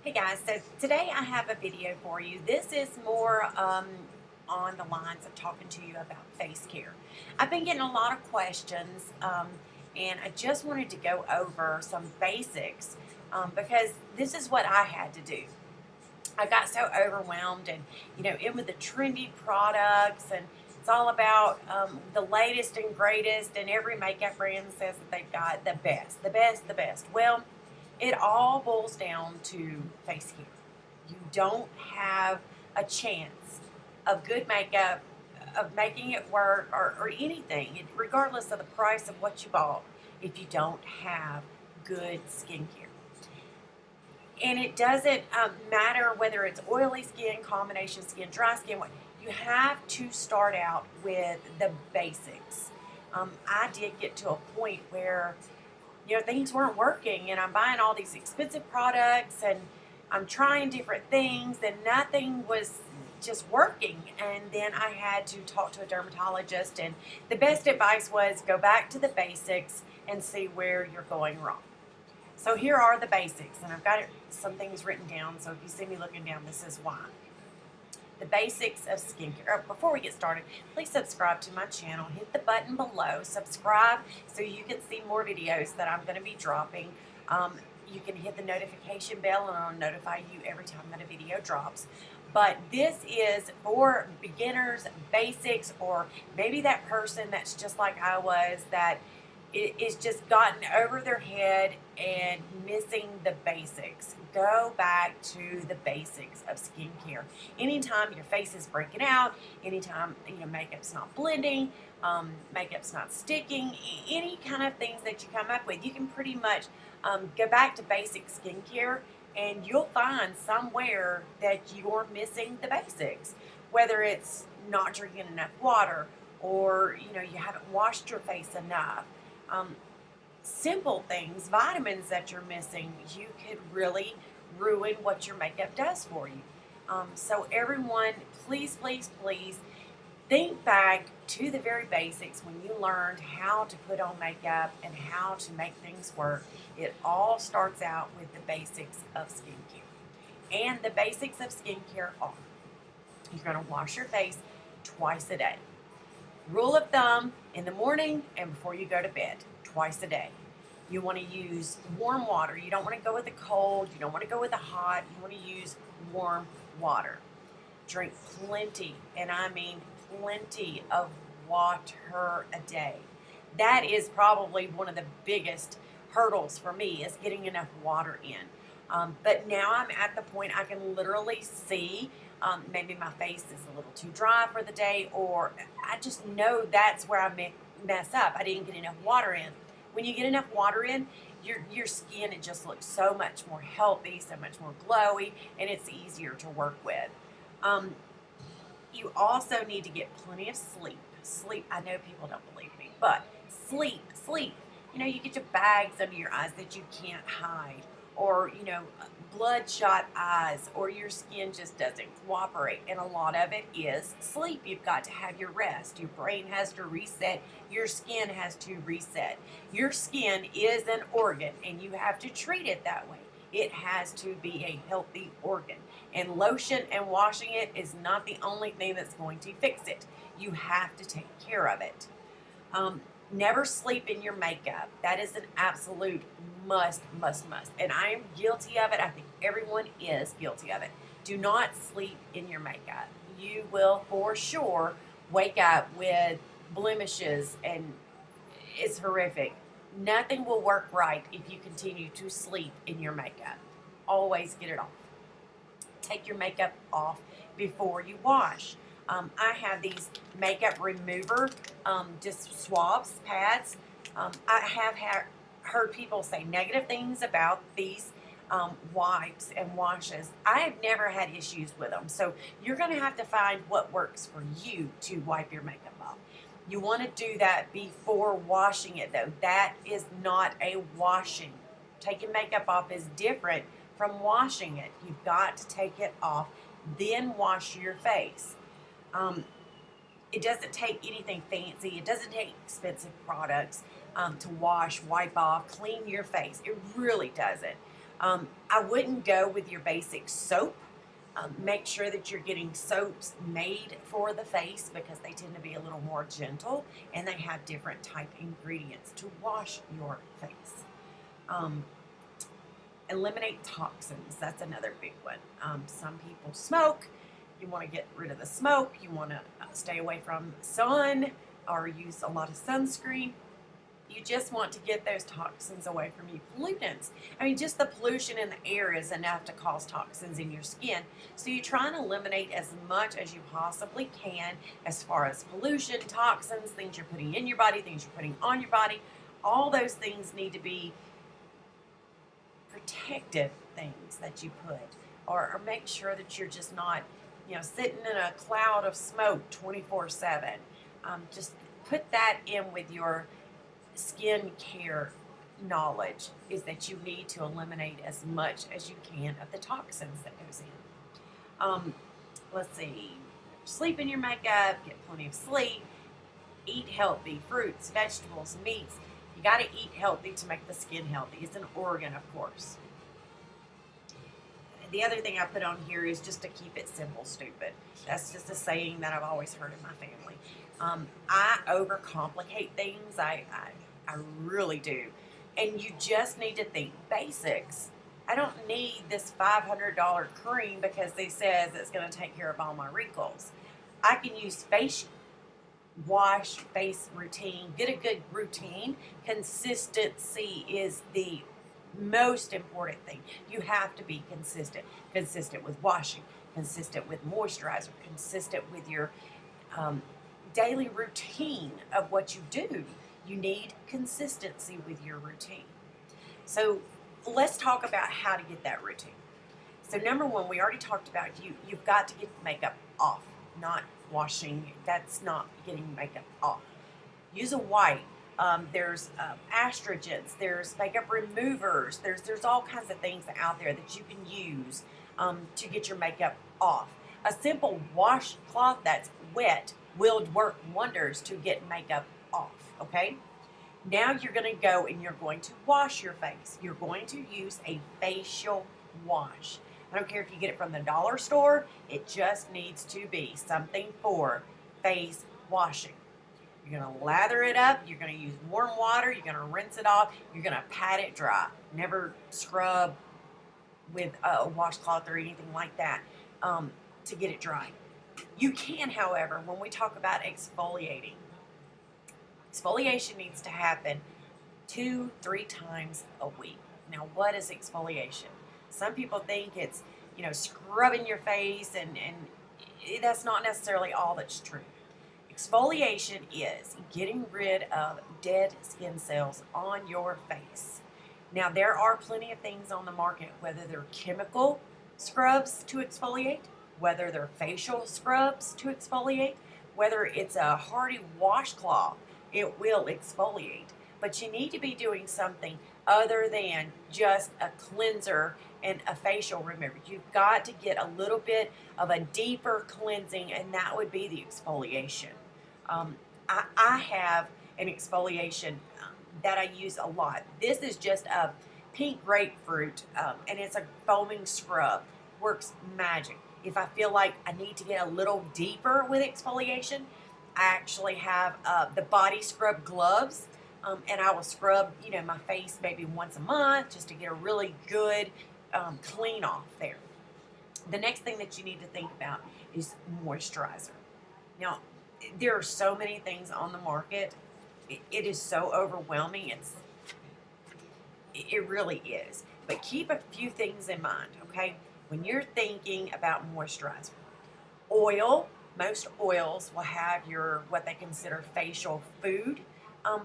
Hey guys, so today I have a video for you. This is more on the lines of talking to you about face care. I've been getting a lot of questions and I just wanted to go over some basics because this is what I had to do. I got so overwhelmed and, in with the trendy products and it's all about the latest and greatest, and every makeup brand says that they've got the best, the best, the best. Well, it all boils down to face care. You don't have a chance of good makeup, of making it work, or anything, regardless of the price of what you bought, if you don't have good skincare. And it doesn't matter whether it's oily skin, combination skin, dry skin. You have to start out with the basics. I did get to a point where things weren't working, and I'm buying all these expensive products and I'm trying different things and nothing was just working. And then I had to talk to a dermatologist, and the best advice was go back to the basics and see where you're going wrong. So here are the basics, and I've got some things written down, so if you see me looking down, this is why. The basics of skincare. Before we get started, please subscribe to my channel. Hit the button below. Subscribe so you can see more videos that I'm going to be dropping. You can hit the notification bell and I'll notify you every time that a video drops. But this is for beginners, basics, or maybe that person that's just like I was, that is just gotten over their head and missing the basics. Go back to the basics of skincare. Anytime your face is breaking out, anytime makeup's not blending, makeup's not sticking, any kind of things that you come up with, you can pretty much go back to basic skincare, and you'll find somewhere that you're missing the basics. Whether it's not drinking enough water, or you haven't washed your face enough. Simple things, vitamins that you're missing, you could really ruin what your makeup does for you. So everyone, please, please, please think back to the very basics when you learned how to put on makeup and how to make things work. It all starts out with the basics of skincare. And the basics of skincare are: you're going to wash your face twice a day. Rule of thumb, in the morning and before you go to bed, twice a day. You want to use warm water. You don't want to go with the cold. You don't want to go with the hot. You want to use warm water. Drink plenty, and I mean plenty, of water a day. That is probably one of the biggest hurdles for me, is getting enough water in. But now I'm at the point I can literally see maybe my face is a little too dry for the day, or I just know that's where I mess up. I didn't get enough water in. When you get enough water in, your skin, it just looks so much more healthy, so much more glowy, and it's easier to work with. You also need to get plenty of sleep. Sleep, I know people don't believe me, but sleep. You get your bags under your eyes that you can't hide, or bloodshot eyes, or your skin just doesn't cooperate, and a lot of it is sleep. You've got to have your rest. Your brain has to reset. Your skin has to reset. Your skin is an organ, and you have to treat it that way. It has to be a healthy organ, and lotion and washing it is not the only thing that's going to fix it. You have to take care of it. Never sleep in your makeup. That is an absolute must. And I am guilty of it. I think everyone is guilty of it. Do not sleep in your makeup. You will for sure wake up with blemishes, and it's horrific. Nothing will work right if you continue to sleep in your makeup. Always get it off. Take your makeup off before you wash. I have these makeup remover, just swabs, pads. I have heard people say negative things about these wipes and washes. I have never had issues with them. So you're going to have to find what works for you to wipe your makeup off. You want to do that before washing it, though. That is not a washing. Taking makeup off is different from washing it. You've got to take it off, then wash your face. It doesn't take anything fancy. It doesn't take expensive products to wash, wipe off, clean your face. It really doesn't. I wouldn't go with your basic soap. Make sure that you're getting soaps made for the face because they tend to be a little more gentle and they have different type ingredients to wash your face. Um, Eliminate toxins. That's another big one. Some people smoke. You want to get rid of the smoke. You want to stay away from sun or use a lot of sunscreen. You just want to get those toxins away from you. Pollutants. I mean, just the pollution in the air is enough to cause toxins in your skin. So you try and eliminate as much as you possibly can as far as pollution, toxins, things you're putting in your body, things you're putting on your body. All those things need to be protective things that you put, or make sure that you're just not, sitting in a cloud of smoke 24/7. Just put that in with your skin care knowledge, is that you need to eliminate as much as you can of the toxins that goes in. Let's see, sleep in your makeup, get plenty of sleep, eat healthy, fruits, vegetables, meats. You got to eat healthy to make the skin healthy. It's an organ, of course. The other thing I put on here is just to keep it simple, stupid. That's just a saying that I've always heard in my family. I overcomplicate things. I really do. And you just need to think basics. I don't need this $500 cream because they says it's going to take care of all my wrinkles. I can use face wash, face routine, get a good routine. Consistency is the most important thing. You have to be consistent. Consistent with washing, consistent with moisturizer, consistent with your daily routine of what you do. You need consistency with your routine. So let's talk about how to get that routine. So number one, we already talked about you've got to get the makeup off, not washing. That's not getting makeup off. Use a wipe. There's astringents. There's makeup removers. There's all kinds of things out there that you can use to get your makeup off. A simple washcloth that's wet will work wonders to get makeup off. Okay. Now you're going to go and you're going to wash your face. You're going to use a facial wash. I don't care if you get it from the dollar store. It just needs to be something for face washing. You're going to lather it up. You're going to use warm water. You're going to rinse it off. You're going to pat it dry. Never scrub with a washcloth or anything like that to get it dry. You can, however, when we talk about exfoliating, exfoliation needs to happen 2-3 times a week. Now, what is exfoliation? Some people think it's, scrubbing your face, and that's not necessarily all that's true. Exfoliation is getting rid of dead skin cells on your face. Now, there are plenty of things on the market, whether they're chemical scrubs to exfoliate, whether they're facial scrubs to exfoliate, whether it's a hardy washcloth, it will exfoliate. But you need to be doing something other than just a cleanser and a facial remover. You've got to get a little bit of a deeper cleansing, and that would be the exfoliation. I have an exfoliation that I use a lot. This is just a pink grapefruit, and it's a foaming scrub. Works magic. If I feel like I need to get a little deeper with exfoliation, I actually have the body scrub gloves, and I will scrub, my face maybe once a month just to get a really good clean off there. The next thing that you need to think about is moisturizer. Now, there are so many things on the market. It is so overwhelming. It really is. But keep a few things in mind, okay? When you're thinking about moisturizer, oil, most oils will have what they consider facial food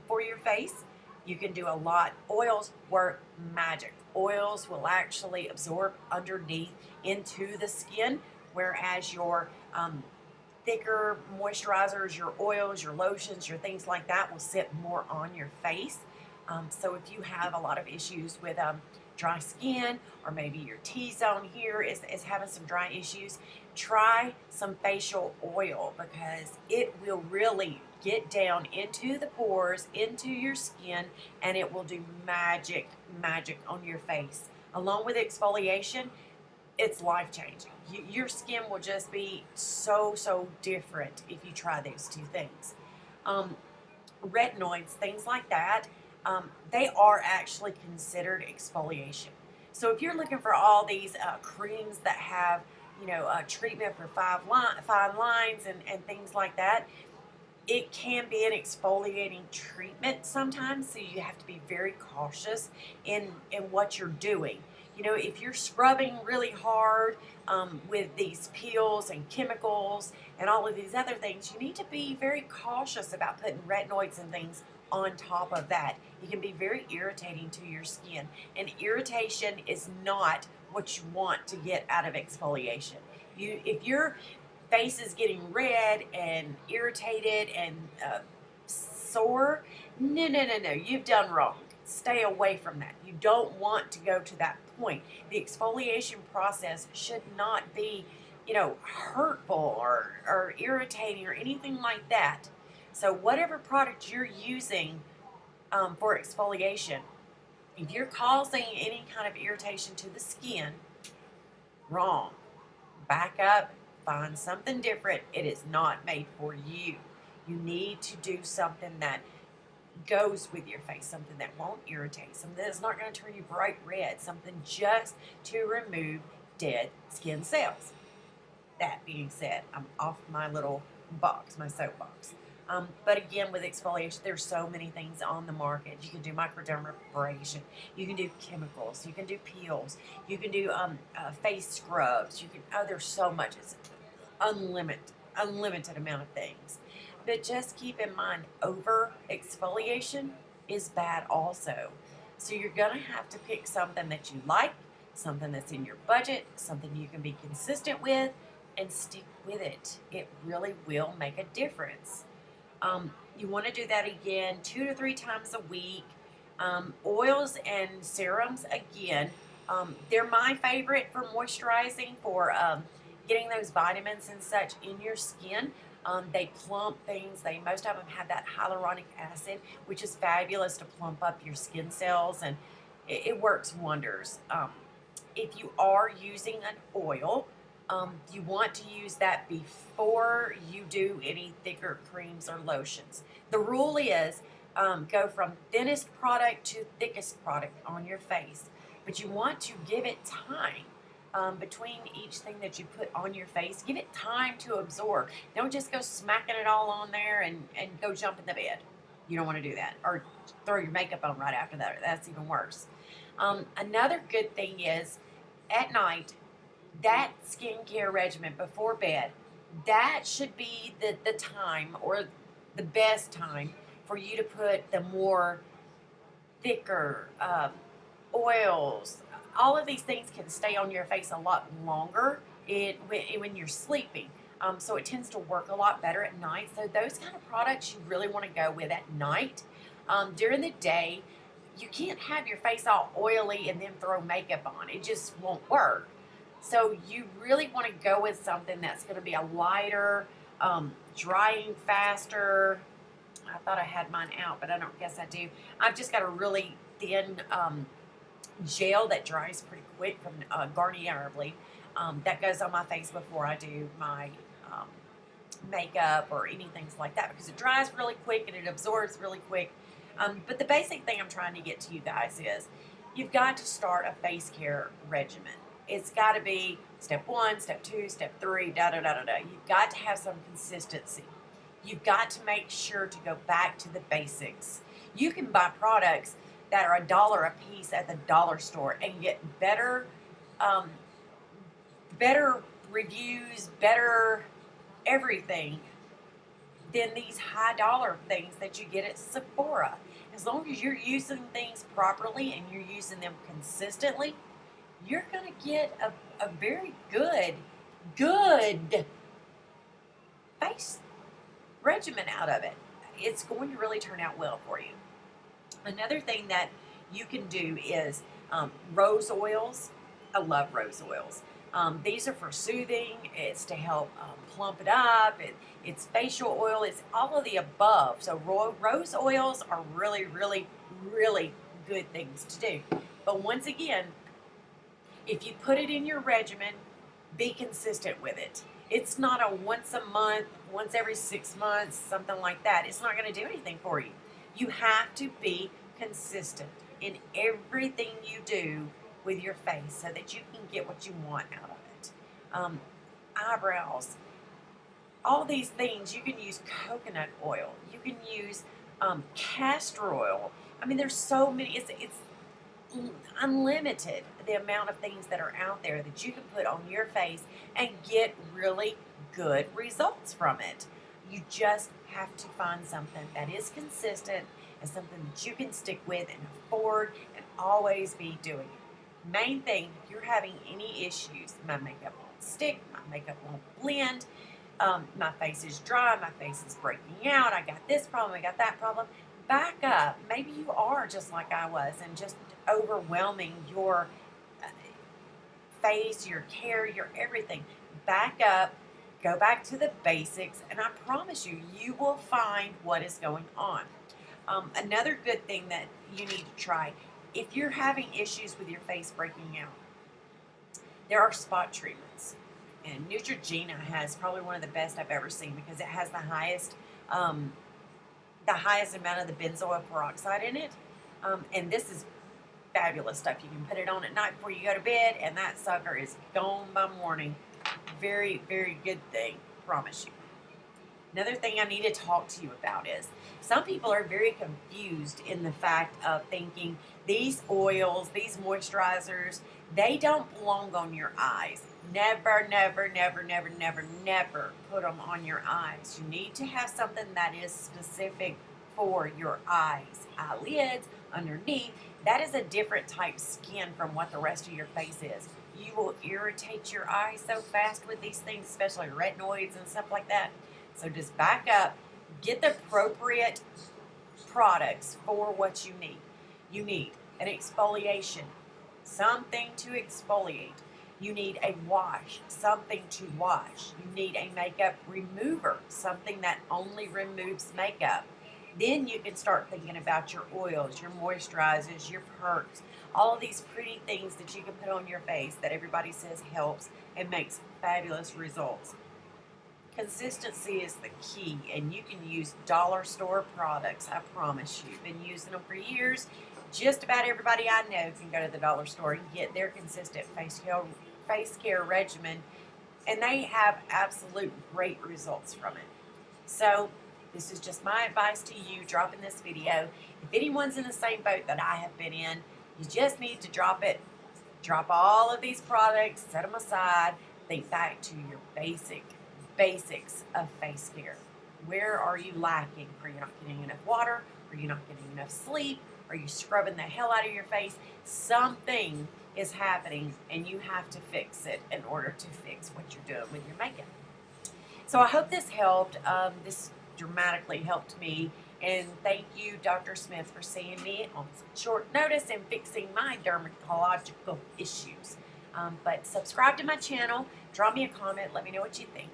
for your face. You can do a lot. Oils work magic. Oils will actually absorb underneath into the skin, whereas your thicker moisturizers, your oils, your lotions, your things like that will sit more on your face. So if you have a lot of issues with dry skin, or maybe your T-zone here is having some dry issues, try some facial oil, because it will really get down into the pores, into your skin, and it will do magic on your face. along with exfoliation, it's life-changing. Your skin will just be so different if you try those two things. Retinoids, things like that, they are actually considered exfoliation. So if you're looking for all these creams that have, treatment for fine lines and things like that, it can be an exfoliating treatment sometimes, so you have to be very cautious in what you're doing. If you're scrubbing really hard with these peels and chemicals and all of these other things, you need to be very cautious about putting retinoids and things on top of that. It can be very irritating to your skin, and irritation is not what you want to get out of exfoliation. If your face is getting red and irritated and sore, no, you've done wrong. Stay away from that. You don't want to go to that point. The exfoliation process should not be, hurtful or irritating or anything like that. So whatever product you're using for exfoliation, if you're causing any kind of irritation to the skin, wrong. Back up, find something different. It is not made for you. You need to do something that goes with your face, something that won't irritate, something that's not going to turn you bright red, something just to remove dead skin cells. That being said, I'm off my little box, my soapbox. But again, with exfoliation, there's so many things on the market. You can do microdermabrasion, you can do chemicals, you can do peels, you can do face scrubs. There's so much. It's unlimited amount of things. But just keep in mind, over exfoliation is bad also. So you're going to have to pick something that you like, something that's in your budget, something you can be consistent with, and stick with it. It really will make a difference. You want to do that again 2 to 3 times a week. Oils and serums, again, they're my favorite for moisturizing, for getting those vitamins and such in your skin. They plump things. Most of them have that hyaluronic acid, which is fabulous to plump up your skin cells, and it works wonders. If you are using an oil, you want to use that before you do any thicker creams or lotions. The rule is go from thinnest product to thickest product on your face, but you want to give it time. Between each thing that you put on your face, give it time to absorb. Don't just go smacking it all on there and go jump in the bed. You don't want to do that. Or throw your makeup on right after that. That's even worse. Another good thing is, at night, that skincare regimen before bed, that should be the time, or the best time, for you to put the more thicker oils. All of these things can stay on your face a lot longer when you're sleeping. So it tends to work a lot better at night. So those kind of products you really want to go with at night. During the day, you can't have your face all oily and then throw makeup on. It just won't work. So you really want to go with something that's going to be a lighter, drying faster. I thought I had mine out, but I don't guess I do. I've just got a really thin gel that dries pretty quick from Garnier, I believe. That goes on my face before I do my makeup or anything like that, because it dries really quick and it absorbs really quick. But the basic thing I'm trying to get to you guys is, you've got to start a face care regimen. It's got to be step 1, step 2, step 3, da-da-da-da-da. You've got to have some consistency. You've got to make sure to go back to the basics. You can buy products that are $1 a piece at the dollar store and get better reviews, better everything than these high dollar things that you get at Sephora. As long as you're using things properly and you're using them consistently, you're going to get a very good face regimen out of it. It's going to really turn out well for you. Another thing that you can do is rose oils. I love rose oils. These are for soothing. It's to help plump it up. It's facial oil. It's all of the above. So rose oils are really good things to do. But once again, If you put it in your regimen, be consistent with it. It's not a once a month, once every 6 months, something like that. It's not going to do anything for you. You have to be consistent in everything you do with your face so that you can get what you want out of it. Eyebrows, all these things, you can use coconut oil. You can use castor oil. I mean, there's so many. It's unlimited the amount of things that are out there that you can put on your face and get really good results from it. You just have to find something that is consistent and something that you can stick with and afford and always be doing it. Main thing, if you're having any issues, my makeup won't stick, my makeup won't blend, my face is dry, my face is breaking out, I got this problem, I got that problem, back up. Maybe you are just like I was and just overwhelming your face, your care, your everything. Back up, go back to the basics, and I promise you, you will find what is going on. Another good thing that you need to try, if you're having issues with your face breaking out, there are spot treatments. And Neutrogena has probably one of the best I've ever seen because it has the highest amount of the benzoyl peroxide in it. And this is fabulous stuff. You can put it on at night before you go to bed, and that sucker is gone by morning. Very, very good thing, promise you. Another thing I need to talk to you about is some people are very confused in the fact of thinking these oils, these moisturizers, they don't belong on your eyes. Never, never, never, never, never, never put them on your eyes. You need to have something that is specific for your eyes, eyelids, underneath. That is a different type skin from what the rest of your face is. You will irritate your eyes so fast with these things, especially retinoids and stuff like that. So just back up, get the appropriate products for what you need. You need an exfoliation, something to exfoliate. You need a wash, something to wash. You need a makeup remover, something that only removes makeup. Then you can start thinking about your oils, your moisturizers, your perks, all of these pretty things that you can put on your face that everybody says helps and makes fabulous results. Consistency is the key, and you can use dollar store products, I promise you. Been using them for years. Just about everybody I know can go to the dollar store and get their consistent face care regimen, and they have absolute great results from it. So this is just my advice to you dropping this video. If anyone's in the same boat that I have been in, you just need to drop it. Drop all of these products, set them aside, think back to your basics of face care. Where are you lacking? Are you not getting enough water? Are you not getting enough sleep? Are you scrubbing the hell out of your face? Something is happening and you have to fix it in order to fix what you're doing with your makeup. So I hope this helped. This dramatically helped me, and thank you, Dr. Smith, for seeing me on short notice and fixing my dermatological issues. But subscribe to my channel, drop me a comment, let me know what you think.